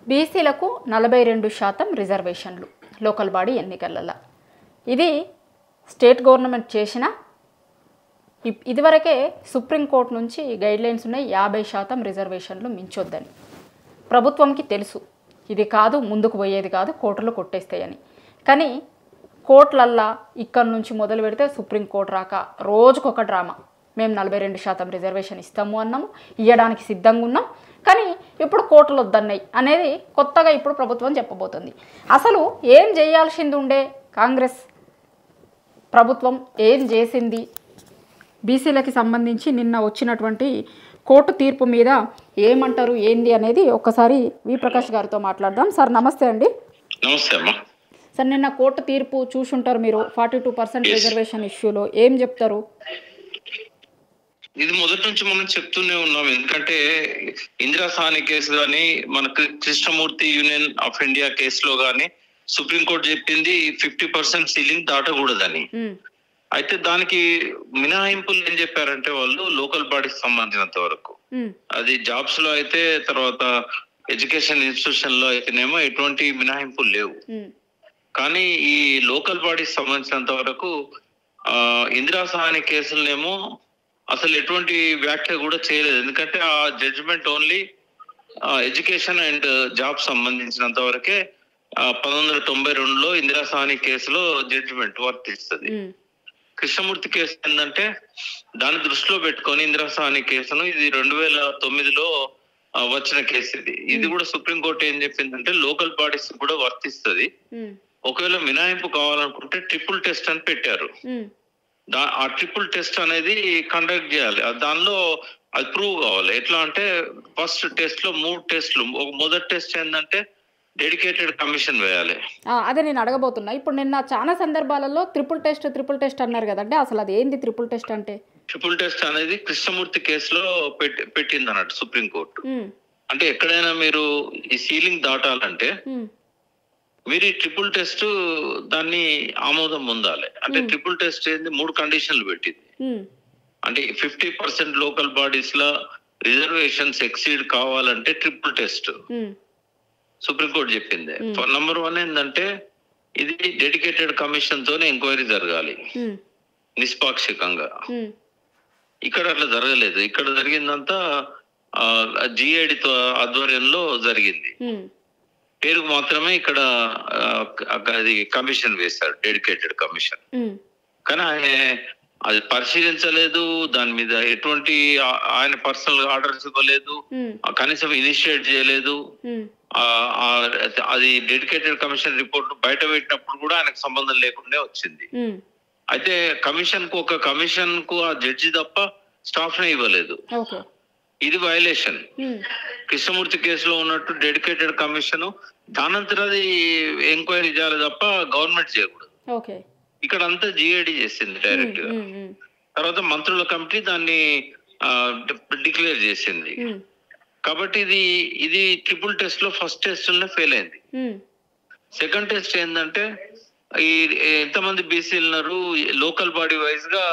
బీసీలకు 42% రిజర్వేషన్లు local body ఎన్నికలలో. ఇది స్టేట్ గవర్నమెంట్ చేసిన ఇదివరకే సుప్రీంకోర్టు నుంచి గైడ్లైన్స్ ఉన్నాయి. 50% రిజర్వేషన్లు మించొద్దని. ప్రభుత్వంకి తెలుసు ఇది కాదు, ముందుకు పోయేది కాదు, కోర్టులు కొట్టేస్తాయని. కానీ కోర్టులల్లా ఇక్కడి నుంచి మొదలు పెడితే సుప్రీంకోర్టు రాక రోజుకొక డ్రామా. మేము 42% రిజర్వేషన్ ఇస్తాము అన్నాము, ఇవ్వడానికి సిద్ధంగా ఉన్నాం, కానీ ఇప్పుడు కోర్టులు వద్దన్నాయి అనేది కొత్తగా ఇప్పుడు ప్రభుత్వం చెప్పబోతుంది. అసలు ఏం చేయాల్సింది ఉండే కాంగ్రెస్ ప్రభుత్వం ఏం చేసింది, బీసీలకి సంబంధించి నిన్న వచ్చినటువంటి కోర్టు తీర్పు మీద ఏమంటారు ఏంది అనేది ఒక్కసారి వి ప్రకాష్ గారితో మాట్లాడదాం. సార్ నమస్తే అండి. నమస్తే అమ్మా. సార్ నిన్న కోర్టు తీర్పు చూసుంటారు మీరు, 42% రిజర్వేషన్ ఇష్యూలో ఏం చెప్తారు? ఇది మొదటి నుంచి మనం చెప్తూనే ఉన్నాం. ఎందుకంటే ఇందిరా సాహ్ని కేసు కానీ, మన కృష్ణమూర్తి యూనియన్ ఆఫ్ ఇండియా కేసులో కానీ సుప్రీంకోర్టు చెప్పింది 50% సీలింగ్ దాటకూడదని. అయితే దానికి మినహాయింపులు ఏం చెప్పారంటే వాళ్ళు లోకల్ బాడీకి సంబంధించినంత వరకు, అది జాబ్స్ లో అయితే, తర్వాత ఎడ్యుకేషన్ ఇన్స్టిట్యూషన్ లో అయితేనేమో ఎటువంటి మినహాయింపులు లేవు. కానీ ఈ లోకల్ బాడీకి సంబంధించినంత వరకు ఇందిరా సాహ్ని కేసులనేమో అసలు ఎటువంటి వ్యాఖ్య కూడా చేయలేదు. ఎందుకంటే ఆ judgement only education and job సంబంధించినంత వరకే 1992లో ఇందిరా సాహ్ని కేసులో జడ్జిమెంట్ వర్తిస్తుంది. కృష్ణమూర్తి కేసు ఏంటంటే దాన్ని దృష్టిలో పెట్టుకొని ఇందిరా సాహ్ని కేసును, ఇది 2009లో వచ్చిన కేసు. ఇది కూడా సుప్రీంకోర్టు ఏం చెప్పిందంటే లోకల్ బాడీస్ కూడా వర్తిస్తుంది. ఒకవేళ మినహాయింపు కావాలనుకుంటే ట్రిపుల్ టెస్ట్ అని పెట్టారు. ఆ ట్రిపుల్ టెస్ట్ అనేది కండక్ట్ చేయాలి. దానిలో అది ప్రూవ్ కావాలి. ఎట్లా అంటే ఫస్ట్ టెస్ట్ లో 3 టెస్టులు. మొదటి టెస్ట్ ఏంటంటే డెడికేటెడ్ కమిషన్ వేయాలి. అదే నేను అడగబోతున్నా. ఇప్పుడు నిన్న చాలా సందర్భాలలో ట్రిపుల్ టెస్ట్ అన్నారు కదండి, అసలు అది ఏంది ట్రిపుల్ టెస్ట్ అంటే? ట్రిపుల్ టెస్ట్ అనేది కృష్ణమూర్తి కేసులో పెట్టింది అన్నట్టు సుప్రీంకోర్టు. అంటే ఎక్కడైనా మీరు ఈ సీలింగ్ దాటాలంటే మీరు ఈ ట్రిపుల్ టెస్ట్ దాన్ని ఆమోదం పొందాలి. అంటే ట్రిపుల్ టెస్ట్ ఏంది, 3 కండిషన్లు పెట్టింది. అంటే 50% లోకల్ బాడీస్ లో రిజర్వేషన్స్ ఎక్సీడ్ కావాలంటే ట్రిపుల్ టెస్ట్ సుప్రీంకోర్టు చెప్పింది. నంబర్ 1 ఏంటంటే ఇది డెడికేటెడ్ కమిషన్ తోనే ఎంక్వైరీ జరగాలి నిష్పాక్షికంగా. ఇక్కడ అట్లా జరగలేదు. ఇక్కడ జరిగిందంతా జిఐడితో ఆధ్వర్యంలో జరిగింది. పేరుకు మాత్రమే ఇక్కడ అది కమిషన్ వేశారు, డెడికేటెడ్ కమిషన్. కానీ ఆయన అది పరిశీలించలేదు, దాని మీద ఎటువంటి ఆయన పర్సనల్ ఆర్డర్స్ ఇవ్వలేదు, కనీసం ఇనిషియేట్ చేయలేదు. అది డెడికేటెడ్ కమిషన్ రిపోర్ట్ బయట పెట్టినప్పుడు కూడా ఆయనకు సంబంధం లేకుండా వచ్చింది. అయితే ఒక కమిషన్ కు ఆ జడ్జి తప్ప స్టాఫ్ నే ఇవ్వలేదు. ఇది వైలేషన్. కృష్ణమూర్తి కేసులో ఉన్నట్టు డెడికేటెడ్ కమిషన్ దానంతరం అది ఎంక్వైరీ చేయాలి తప్ప గవర్నమెంట్ చేయకూడదు. ఇక్కడ అంతా జిఐడి చేసింది డైరెక్ట్ గా. తర్వాత మంత్రుల కమిటీ దాన్ని డిక్లేర్ చేసింది. కాబట్టి ఇది ట్రిపుల్ టెస్ట్ లో ఫస్ట్ టెస్ట్ లోనే ఫెయిల్ అయింది. సెకండ్ టెస్ట్ ఏంటంటే ఎంతమంది బీసీలు ఉన్నారు, లోకల్ బాడీ వైజ్ గా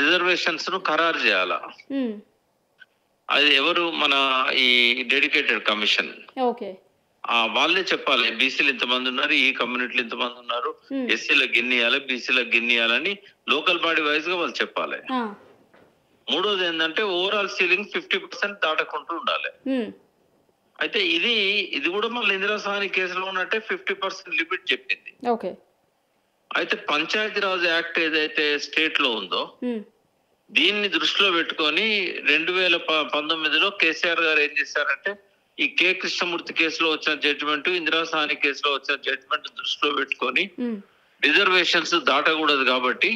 రిజర్వేషన్స్ ను ఖరారు చేయాలా. అది ఎవరు, మన ఈ డెడికేటెడ్ కమిషన్ వాళ్ళే చెప్పాలి. బీసీలు ఇంతమంది ఉన్నారు, ఈ కమ్యూనిటీలు ఇంతమంది ఉన్నారు, ఎస్సీలకు గిన్నియాలి, బీసీలకు గిన్నియాలని లోకల్ బాడీ వైజ్ గా వాళ్ళు చెప్పాలి. మూడోది ఏంటంటే ఓవరాల్ సీలింగ్ 50% దాటకుంటూ ఉండాలి. అయితే ఇది కూడా మళ్ళీ ఇందిరా సాహ్ని కేసులో ఉన్నట్టే 50% లిమిట్ చెప్పింది. అయితే పంచాయతీరాజ్ యాక్ట్ ఏదైతే స్టేట్ లో ఉందో దీన్ని దృష్టిలో పెట్టుకొని 2019లో కేసీఆర్ గారు ఏం చేశారంటే ఈ కె కృష్ణమూర్తి కేసులో వచ్చిన జడ్జిమెంట్, ఇందిరా సాహ్ని కేసులో వచ్చిన జడ్జిమెంట్ దృష్టిలో పెట్టుకొని రిజర్వేషన్స్ దాటకూడదు కాబట్టి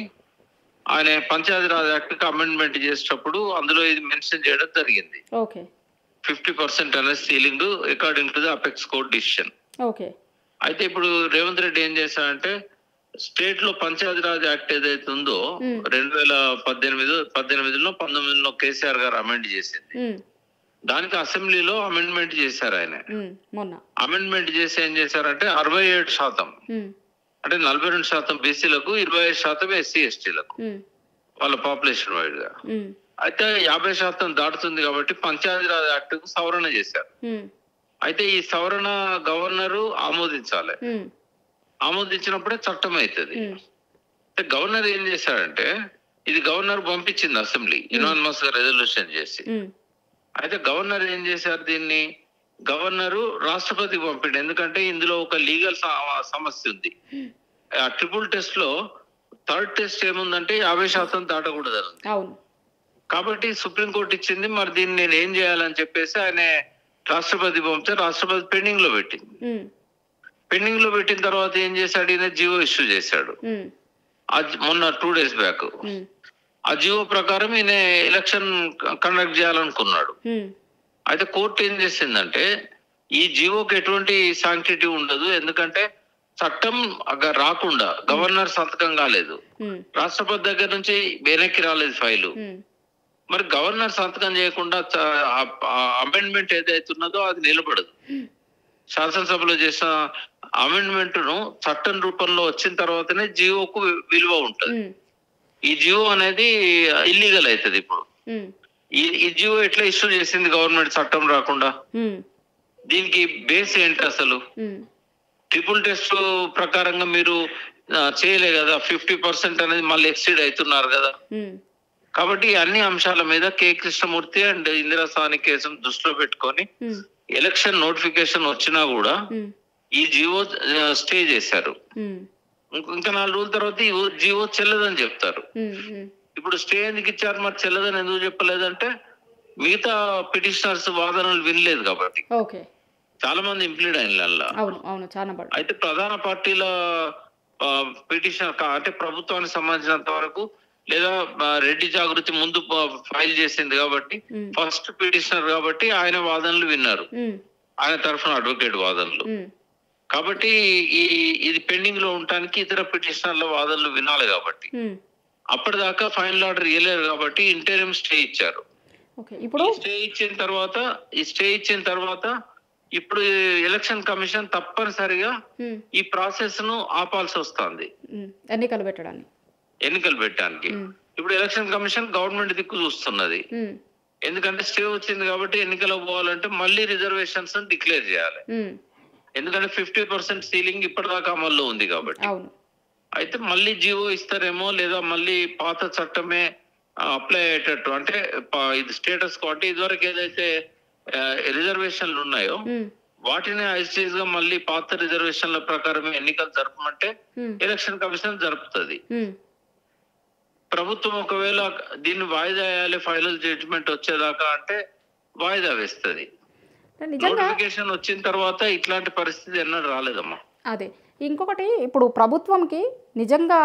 ఆయన పంచాయతీరాజ్ యాక్ట్ కి అమెండ్మెంట్ చేసేటప్పుడు అందులో ఇది మెన్షన్ చేయడం జరిగింది. 50% అనేది ceiling according to the apex court decision. అయితే ఇప్పుడు రేవంత్ రెడ్డి ఏం చేశారంటే స్టేట్ లో పంచాయతీరాజ్ యాక్ట్ ఏదైతే ఉందో 2018లో 19లో కేసీఆర్ గారు అమెండ్ చేసింది. దానికి అసెంబ్లీలో అమెండ్మెంట్ చేశారు ఆయన. అమెండ్మెంట్ చేసి ఏం చేశారంటే 67%, అంటే 42% బీసీలకు, 25% ఎస్సీ ఎస్టీలకు వాళ్ళ పాపులేషన్ వైడ్ గా. అయితే 50% దాటుతుంది కాబట్టి పంచాయతీరాజ్ యాక్ట్ కు సవరణ చేశారు. అయితే ఈ సవరణ గవర్నరు ఆమోదించాలి. ఆమోదించినప్పుడే చట్టం అవుతుంది. గవర్నర్ ఏం చేశాడంటే, ఇది గవర్నర్ పంపించింది అసెంబ్లీ యునానిమస్ గా రెజల్యూషన్ చేసి. అయితే గవర్నర్ ఏం చేశారు, దీన్ని గవర్నరు రాష్ట్రపతికి పంపిండు. ఎందుకంటే ఇందులో ఒక లీగల్ సమస్య ఉంది. ఆ ట్రిపుల్ టెస్ట్ లో థర్డ్ టెస్ట్ ఏముందంటే 50% దాటకూడదు. కాబట్టి సుప్రీంకోర్టు ఇచ్చింది. మరి దీన్ని నేను ఏం చేయాలని చెప్పేసి ఆయన రాష్ట్రపతి పంపితే రాష్ట్రపతి పెండింగ్ లో పెట్టింది. పెండింగ్ లో పెట్టిన తర్వాత ఏం చేశాడు, ఈయన జియో ఇష్యూ చేశాడు మొన్న 2 days బ్యాక్. ఆ జియో ప్రకారం ఈయన ఎలక్షన్ కండక్ట్ చేయాలనుకున్నాడు. అయితే కోర్టు ఏం చేసిందంటే, ఈ జియోకి ఎటువంటి శాంక్టిటీ ఉండదు, ఎందుకంటే చట్టం రాకుండా గవర్నర్ సంతకం కాలేదు, రాష్ట్రపతి దగ్గర నుంచి వెనక్కి రాలేదు ఫైలు. మరి గవర్నర్ సంతకం చేయకుండా అమెండ్మెంట్ ఏదైతే ఉన్నదో అది నిలబడదు. శాసనసభలో చేసిన అమెండ్మెంట్ ను చట్టం రూపంలో వచ్చిన తర్వాతనే జియోకు విలువ ఉంటది. ఈ జియో అనేది ఇల్లీగల్ అవుతుంది. ఇప్పుడు ఈ జియో ఎట్లా ఇష్యూ చేసింది గవర్నమెంట్ చట్టం రాకుండా? దీనికి బేస్ ఏంటి అసలు? ట్రిపుల్ టెస్ట్ ప్రకారంగా మీరు చేయలే కదా, 50% అనేది మళ్ళీ ఎక్సీడ్ అవుతున్నారు కదా. కాబట్టి అన్ని అంశాల మీద కె కృష్ణమూర్తి అండ్ ఇందిరా సాని కేసును దృష్టిలో పెట్టుకొని ఎలక్షన్ నోటిఫికేషన్ వచ్చినా కూడా ఈ జియో స్టే చేశారు. ఇంకా 4 రోజుల తర్వాత ఈ జియో చెల్లదని చెప్తారు. ఇప్పుడు స్టే ఎందుకు ఇచ్చారు, మరి చెల్లదని ఎందుకు చెప్పలేదంటే మిగతా పిటిషనర్స్ వాదనలు వినలేదు కాబట్టి. చాలా మంది ఇంప్లీడ్ అయిన. అయితే ప్రధాన పార్టీల పిటిషన్ అంటే ప్రభుత్వానికి సంబంధించినంత వరకు లేదా రెడ్డి జాగృతి ముందు ఫైల్ చేసింది కాబట్టి ఫస్ట్ పిటిషనర్ కాబట్టి ఆయన వాదనలు విన్నారు, ఆయన తరఫున అడ్వకేట్ వాదనలు. కాబట్టి ఇది పెండింగ్ లో ఉండటానికి ఇతర పిటిషనర్ల వాదనలు వినాలి కాబట్టి అప్పటిదాకా ఫైనల్ ఆర్డర్ ఇవ్వలేరు కాబట్టి ఇంటరిమ్ స్టే ఇచ్చారు. ఇప్పుడు స్టే ఇచ్చిన తర్వాత ఇప్పుడు ఎలక్షన్ కమిషన్ తప్పనిసరిగా ఈ ప్రాసెస్ ను ఆపాల్సి వస్తుంది ఎన్నికలు పెట్టడానికి. ఇప్పుడు ఎలక్షన్ కమిషన్ గవర్నమెంట్ దిక్కు చూస్తున్నది. ఎందుకంటే స్టే వచ్చింది కాబట్టి ఎన్నికలు పోవాలంటే మళ్ళీ రిజర్వేషన్స్ డిక్లేర్ చేయాలి. ఎందుకంటే 50% సీలింగ్ ఇప్పటిదాకా అమల్లో ఉంది కాబట్టి. అయితే మళ్ళీ జియో ఇస్తారేమో, లేదా మళ్ళీ పాత చట్టమే అప్లై అయ్యేటట్టు, అంటే ఇది స్టేటస్ కాబట్టి ఇదివరకు ఏదైతే రిజర్వేషన్లు ఉన్నాయో వాటిని ఐస్టేజ్ గా మళ్ళీ పాత రిజర్వేషన్ల ప్రకారమే ఎన్నికలు జరపమంటే ఎలక్షన్ కమిషన్ జరుపుతుంది. ప్రభుత్వం ఒకవేళ దీన్ని వాయిదా వేయాలి ఫైనల్ జడ్జిమెంట్ వచ్చేదాకా అంటే వాయిదా వేస్తుంది. నోటిఫికేషన్ వచ్చిన తర్వాత ఇట్లాంటి పరిస్థితి ఎన్నడూ రాలేదమ్మా. అదే ఇంకొకటి, ఇప్పుడు ప్రభుత్వంకి నిజంగా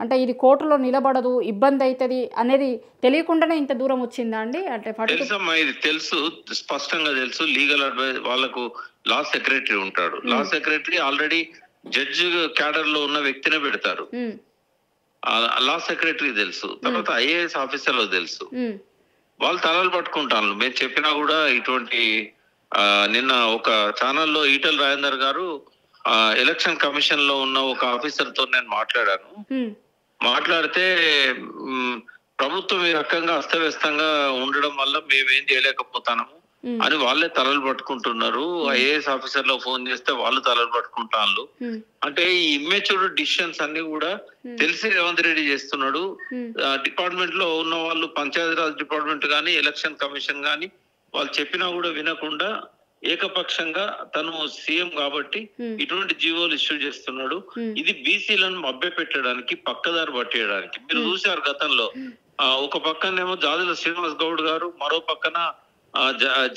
అంటే ఇది కోర్టులో నిలబడదు, ఇబ్బంది అవుతుంది అనేది తెలియకుండానే ఇంత దూరం వచ్చిందా అండి? అంటే తెలుసమ్మా, ఇది తెలుసు, స్పష్టంగా తెలుసు. లీగల్ అడ్వైజ్ వాళ్ళకు లా సెక్రటరీ ఉంటాడు. లా సెక్రటరీ ఆల్రెడీ జడ్జి క్యాడర్ లో ఉన్న వ్యక్తినే పెడతారు. లా సెక్రటరీ తెలుసు, తర్వాత ఐఏఎస్ ఆఫీసర్లు తెలుసు. వాళ్ళు తలలు పట్టుకుంటాను. మేము చెప్పినా కూడా ఇటువంటి నిన్న ఒక ఛానల్లో ఈటల రాజేందర్ గారు ఎలక్షన్ కమిషన్ లో ఉన్న ఒక ఆఫీసర్ తో నేను మాట్లాడితే ప్రభుత్వం ఈ రకంగా అస్తవ్యస్తంగా ఉండడం వల్ల మేమేం చేయలేకపోతాము అని వాళ్ళే తలలు పట్టుకుంటున్నారు. ఐఏఎస్ ఆఫీసర్ లో ఫోన్ చేస్తే వాళ్ళు తలలు పట్టుకుంటాను. అంటే ఈ ఇమ్మెచ్యూర్ డిసిషన్స్ అన్ని కూడా తెలిసి రేవంత్ రెడ్డి చేస్తున్నాడు. డిపార్ట్మెంట్ లో ఉన్న వాళ్ళు, పంచాయతీరాజ్ డిపార్ట్మెంట్ గానీ ఎలక్షన్ కమిషన్ గానీ వాళ్ళు చెప్పినా కూడా వినకుండా ఏకపక్షంగా తను సీఎం కాబట్టి ఇటువంటి జీవోలు ఇష్యూ చేస్తున్నాడు. ఇది బీసీలను మభ్య పెట్టడానికి, పక్కదారి పట్టేయడానికి. మీరు చూశారు గతంలో ఒక పక్కనేమో జాజుల శ్రీనివాస్ గౌడ్ గారు, మరో పక్కన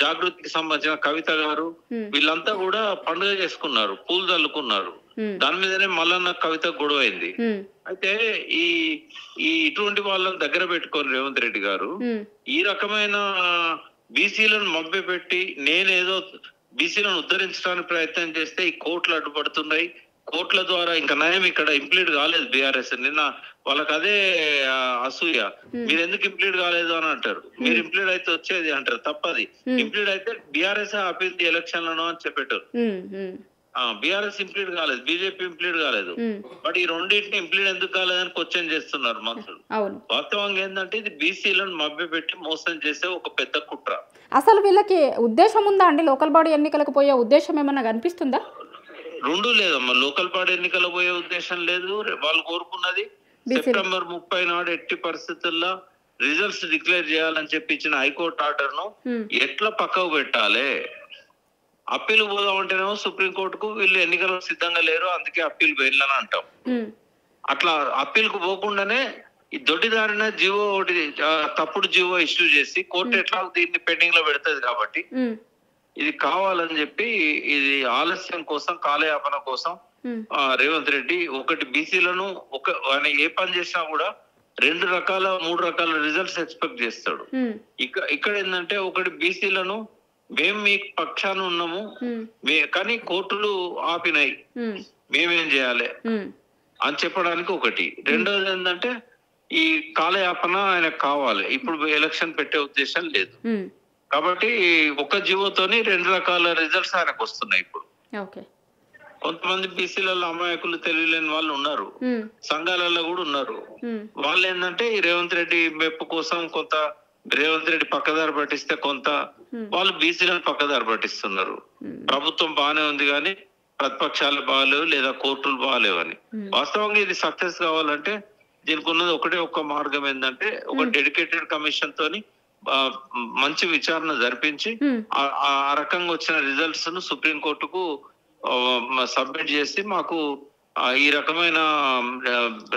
జాగృతికి సంబంధించిన కవిత గారు, వీళ్ళంతా కూడా పండుగ చేసుకున్నారు, పూలు చల్లుకున్నారు. దాని మీదనే మల్లన్న కవిత గొడవ అయింది. అయితే ఈ ఇటువంటి వాళ్ళని దగ్గర పెట్టుకొని రేవంత్ రెడ్డి గారు ఈ రకమైన బీసీలను మభ్య పెట్టి నేనేదో బీసీలను ఉద్ధరించడానికి ప్రయత్నం చేస్తే ఈ కోర్టులు అడ్డుపడుతున్నాయి. కోర్టుల ద్వారా ఇంకా నయం ఇక్కడ ఇంప్లీడ్ కాలేదు బీఆర్ఎస్. నిన్న వాళ్ళకి అదే అసూయ, మీరు ఎందుకు ఇంప్లీడ్ కాలేదు అని అంటారు. మీరు ఇంప్లీడ్ అయితే వచ్చేది అంటారు, తప్పది. ఇంప్లీడ్ అయితే బీఆర్ఎస్ ఆపింది ఎలక్షన్లను అని చెప్పేటారు. బీఆర్ఎస్ ఇంప్లీడ్ కాలేదు, బీజేపీ ఇంప్లీడ్ కాలేదు. బట్ ఈ రెండింటిని ఇంప్లీడ్ ఎందుకు కాలేదని క్వశ్చన్ చేస్తున్నారు మంత్రులు. వాస్తవంగా ఏంటంటే ఇది బీసీలను మభ్యపెట్టి మోసం చేసే ఒక పెద్ద కుట్ర. అసలు వీళ్ళకి ఉద్దేశం ఉందా అండి? లోకల్ బాడీ ఎన్నికలకు పోయే ఉద్దేశం ఏమన్నా కనిపిస్తుందా? రెండు లేదమ్మా, లోకల్ బాడీ ఎన్నికలు పోయే ఉద్దేశం లేదు. వాళ్ళు కోరుకున్నది సెప్టెంబర్ 30 నాడు ఎట్టి పరిస్థితుల్లో రిజల్ట్స్ డిక్లేర్ చేయాలని చెప్పి ఇచ్చిన హైకోర్టు ఆర్డర్ ను ఎట్లా పక్కకు పెట్టాలి. అప్పీల్ పోదామంటేనేమో సుప్రీంకోర్టుకు వీళ్ళు ఎన్నికలకు సిద్ధంగా లేరు, అందుకే అప్పీల్ వెళ్ళని అంటాం. అట్లా అప్పీల్ కు పోకుండానే ఈ దొడ్డిదారిన జీవో ఒకటి తప్పుడు జీవో ఇష్యూ చేసి కోర్టు ఎట్లా దీన్ని పెండింగ్ లో పెడుతుంది కాబట్టి ఇది కావాలని చెప్పి ఇది ఆలస్యం కోసం, కాలయాపన కోసం రేవంత్ రెడ్డి ఒకటి బీసీలను ఆయన ఏ పని చేసినా కూడా 2 రకాల 3 రకాల రిజల్ట్స్ ఎక్స్పెక్ట్ చేస్తాడు. ఇక్కడ ఏంటంటే ఒకటి బీసీలను మేము మీ పక్షాన ఉన్నాము కానీ కోర్టులు ఆపినాయి, మేమేం చేయాలి అని చెప్పడానికి ఒకటి. రెండోది ఏంటంటే ఈ కాలయాపన ఆయనకు కావాలి, ఇప్పుడు ఎలక్షన్ పెట్టే ఉద్దేశం లేదు కాబట్టి ఒక జీవోతోని 2 రకాల రిజల్ట్స్ ఆయనకు వస్తున్నాయి. ఇప్పుడు కొంతమంది బీసీలలో అమాయకులు తెలియలేని వాళ్ళు ఉన్నారు, సంఘాలలో కూడా ఉన్నారు. వాళ్ళు ఏంటంటే ఈ రేవంత్ రెడ్డి మెప్పు కోసం కొంత రేవంత్ రెడ్డి పక్కదారి పట్టిస్తే కొంత వాళ్ళు బీసీలను పక్కదారి పట్టిస్తున్నారు. ప్రభుత్వం బాగానే ఉంది కానీ ప్రతిపక్షాలు బాగాలేవు లేదా కోర్టులు బాగాలేవని. వాస్తవంగా ఇది సక్సెస్ కావాలంటే దీనికి ఉన్నది ఒక్క మార్గం ఏంటంటే ఒక డెడికేటెడ్ కమిషన్ తోని మంచి విచారణ జరిపించి ఆ రకంగా వచ్చిన రిజల్ట్స్ ను సుప్రీంకోర్టుకు సబ్మిట్ చేసి మాకు ఈ రకమైన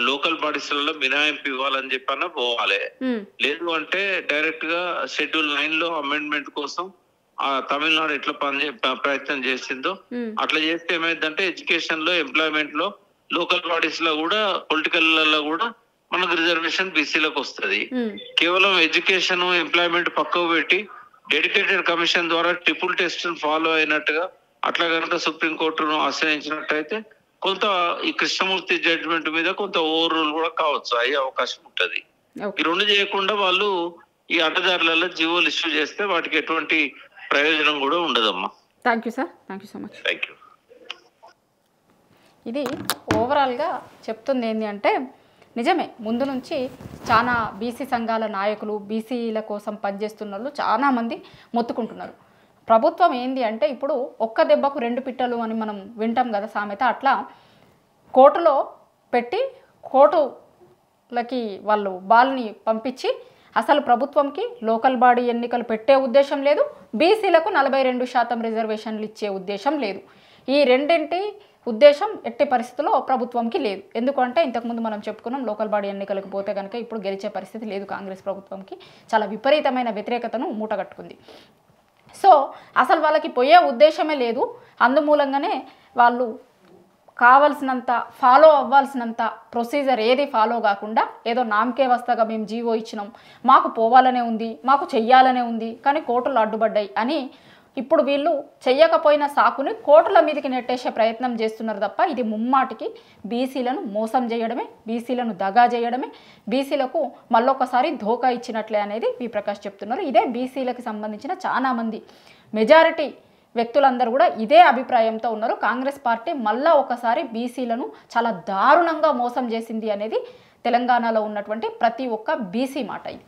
లోకల్ బాడీస్లలో మినహాయింపు ఇవ్వాలని చెప్పన్న పోవాలి. లేదు అంటే డైరెక్ట్ గా షెడ్యూల్ 9 లో అమెండ్మెంట్ కోసం ఆ తమిళనాడు ఎట్లా ప్రయత్నం చేసిందో అట్లా చేస్తే ఏమైందంటే ఎడ్యుకేషన్ లో, ఎంప్లాయ్మెంట్ లో, లోకల్ బాడీస్ లో కూడా, పొలిటికల్ లో కూడా మనకు రిజర్వేషన్ బీసీలకు వస్తుంది. కేవలం ఎడ్యుకేషన్, ఎంప్లాయ్మెంట్ పక్కకు పెట్టి డెడికేటెడ్ కమిషన్ ద్వారా ట్రిపుల్ టెస్ట్ ఫాలో అయినట్టుగా అట్లా కనుక సుప్రీంకోర్టును ఆశ్రయించినట్టయితే కొంత ఈ కృష్ణమూర్తి జడ్జిమెంట్ మీద కొంత ఓవర్ రూల్ కూడా కావచ్చు, అయ్యే అవకాశం ఉంటది. ఈ రెండు చేయకుండా వాళ్ళు ఈ అడ్డదారులలో జీవోలు ఇష్యూ చేస్తే వాటికి ఎటువంటి ప్రయోజనం కూడా ఉండదమ్మా. Thank you sir, thank you so much. Thank you. ఇది ఓవరాల్గా చెప్తుంది ఏంటి అంటే నిజమే, ముందు నుంచి చాలా బీసీ సంఘాల నాయకులు, బీసీల కోసం పనిచేస్తున్న వాళ్ళు చాలామంది మొత్తుకుంటున్నారు. ప్రభుత్వం ఏంది అంటే ఇప్పుడు ఒక్క దెబ్బకు 2 పిట్టలు అని మనం వింటాం కదా సామెత, అట్లా కోర్టులో పెట్టి కోర్టులకి వాళ్ళు బాల్ని పంపించి అసలు ప్రభుత్వంకి లోకల్ బాడీ ఎన్నికలు పెట్టే ఉద్దేశం లేదు, బీసీలకు 42% రిజర్వేషన్లు ఇచ్చే ఉద్దేశం లేదు. ఈ రెండింటి ఉద్దేశం ఎట్టి పరిస్థితుల్లో ప్రభుత్వంకి లేదు. ఎందుకంటే ఇంతకుముందు మనం చెప్పుకున్నాం లోకల్ బాడీ ఎన్నికలకు పోతే కనుక ఇప్పుడు గెలిచే పరిస్థితి లేదు. కాంగ్రెస్ ప్రభుత్వంకి చాలా విపరీతమైన వ్యతిరేకతను మూటగట్టుకుంది. సో అసలు వాళ్ళకి పోయే ఉద్దేశమే లేదు. అందుమూలంగానే వాళ్ళు కావాల్సినంత ఫాలో అవ్వాల్సినంత ప్రొసీజర్ ఏది ఫాలో కాకుండా ఏదో నామకే వస్తాగా మేము జీవో ఇచ్చినాం, మాకు పోవాలనే ఉంది, మాకు చెయ్యాలనే ఉంది కానీ కోర్టులు అడ్డుపడ్డాయి అని ఇప్పుడు వీళ్ళు చెయ్యకపోయిన సాకుని కోర్టుల మీదకి నెట్టేసే ప్రయత్నం చేస్తున్నారు తప్ప ఇది ముమ్మాటికి బీసీలను మోసం చేయడమే, బీసీలను దగా చేయడమే, బీసీలకు మళ్ళొకసారి ధోకా ఇచ్చినట్లే అనేది వి ప్రకాష్ చెప్తున్నారు. ఇదే బీసీలకు సంబంధించిన చాలామంది మెజారిటీ వ్యక్తులందరూ కూడా ఇదే అభిప్రాయంతో ఉన్నారు. కాంగ్రెస్ పార్టీ మళ్ళా ఒకసారి బీసీలను చాలా దారుణంగా మోసం చేసింది అనేది తెలంగాణలో ఉన్నటువంటి ప్రతి ఒక్క బీసీ మాట ఇది.